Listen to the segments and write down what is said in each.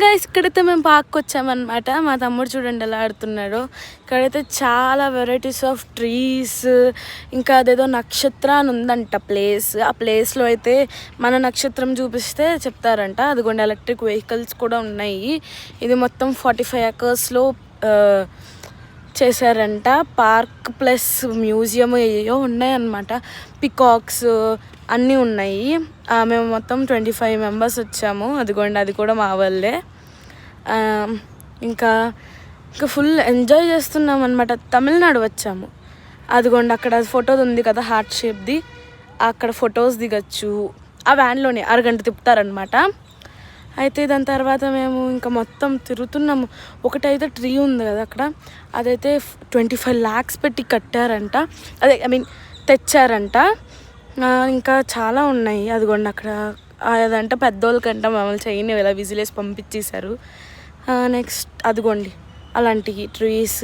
Guys, ఇక్కడైతే మేము పార్క్కి వచ్చామన్నమాట. మా తమ్ముడు చూడండి ఎలా ఆడుతున్నాడో. ఇక్కడైతే చాలా వెరైటీస్ ఆఫ్ ట్రీస్, ఇంకా అదేదో నక్షత్ర అని ఉందంట ప్లేస్. ఆ ప్లేస్లో అయితే మన నక్షత్రం చూపిస్తే చెప్తారంట. అదిగోండి ఎలక్ట్రిక్ వెహికల్స్ కూడా ఉన్నాయి. ఇది మొత్తం 45 acresలో చేశారంట. పార్క్ ప్లస్ మ్యూజియం ఏయో ఉన్నాయన్నమాట. పికాక్స్ అన్నీ ఉన్నాయి. మేము మొత్తం 25 members వచ్చాము. అదిగోండి అది కూడా మా వాళ్ళే. ఇంకా ఫుల్ ఎంజాయ్ చేస్తున్నాం అనమాట. తమిళనాడు వచ్చాము. అదిగోండి అక్కడ ఫోటోది ఉంది కదా హార్ట్ షేప్ది, అక్కడ ఫొటోస్ దిగచ్చు. ఆ వ్యాన్లోనే అరగంట తిప్పుతారనమాట. అయితే దాని తర్వాత మేము ఇంకా మొత్తం తిరుగుతున్నాము. ఒకటైతే ట్రీ ఉంది కదా అక్కడ, అదైతే 25 lakhs పెట్టి కట్టారంట. అదే తెచ్చారంట. ఇంకా చాలా ఉన్నాయి. అదిగోండి అక్కడ అదంటే పెద్దోళ్ళకంట మమ్మల్ని చేయని ఇలా విజిలేసి పంపించేశారు. నెక్స్ట్ అదిగోండి అలాంటి ట్రీస్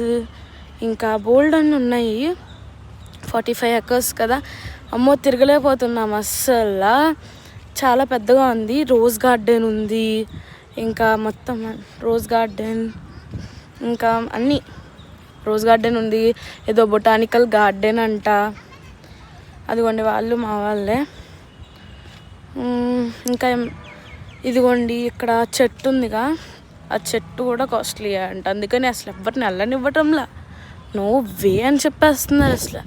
ఇంకా బోల్డ్ అన్నీ ఉన్నాయి. 45 acres కదా, అమ్మో తిరగలేకపోతున్నాం అస్సలు. చాలా పెద్దగా ఉంది. రోజ్ గార్డెన్ ఉంది, ఇంకా మొత్తం రోజ్ గార్డెన్, ఇంకా అన్నీ రోజ్ గార్డెన్ ఉంది. ఏదో బొటానికల్ గార్డెన్ అంట. అదిగోండి వాళ్ళు మా వాళ్ళే. ఇంకా ఇదిగోండి ఇక్కడ చెట్టు ఉందిగా, ఆ చెట్టు కూడా కాస్ట్లీ అంట. అందుకని అసలు ఎవరిని వెళ్ళనివ్వటంలా, నో వే అని చెప్పేస్తున్నారు. అసలు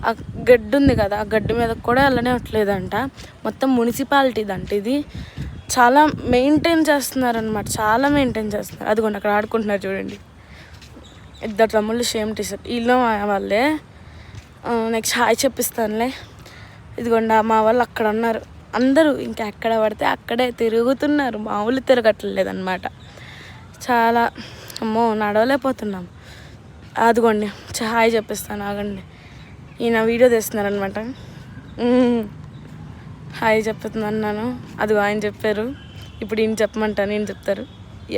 ఆ గడ్డి ఉంది కదా, ఆ గడ్డి మీద కూడా వెళ్ళనివ్వట్లేదంట. మొత్తం మున్సిపాలిటీదంట ఇది. చాలా మెయింటైన్ చేస్తున్నారనమాట, చాలా మెయింటైన్ చేస్తున్నారు. అదిగోండి అక్కడ ఆడుకుంటున్నారు చూడండి, ఇద్దరు తమ్ముళ్ళు సేమ్ టీషర్ట్. వీళ్ళు వాళ్ళే. నెక్స్ట్ హాయ్ చెప్పిస్తానులే. ఇదిగోండి మా వాళ్ళు అక్కడ ఉన్నారు. అందరూ ఇంకా ఎక్కడ పడితే అక్కడే తిరుగుతున్నారు, మామూలు తిరగట్లేదన్నమాట. చాలా అమ్మో నడవలేకపోతున్నాం. అదిగోండి హాయ్ చెప్పిస్తాను ఆగండి. ఈయన వీడియో తీస్తున్నారనమాట. హాయ్ చెప్తున్నాను. అదిగో ఆయన చెప్పారు, ఇప్పుడు ఈయన చెప్పమంటాను, ఈయన చెప్తారు.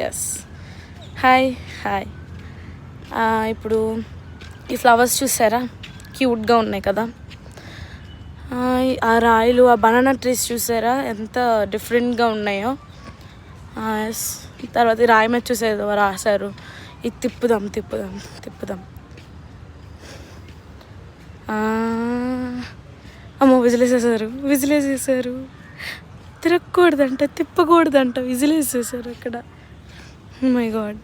Yes hi hi. ఇప్పుడు ఈ ఫ్లవర్స్ చూసారా, క్యూట్గా ఉన్నాయి కదా. ఆ రాయలు, ఆ బనానా ట్రీస్ చూసారా ఎంత డిఫరెంట్గా ఉన్నాయో. తర్వాత ఈ రాయి మీద చూసేదో రాశారు, ఇది తిప్పుదాం తిప్పుదాం తిప్పుదాం. అమ్మో విజిలేసేసారు. తిరగకూడదంట, తిప్పకూడదంట, విజిలేసేసారు అక్కడ. My God.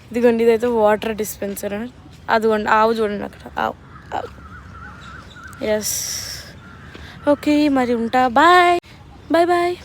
ఇదిగోండి ఇదైతే వాటర్ డిస్పెన్సర్. అదిగోండి ఆవు చూడండి అక్కడ, ఆవు. ఎస్ ఓకే మరి ఉంటా. Bye bye bye.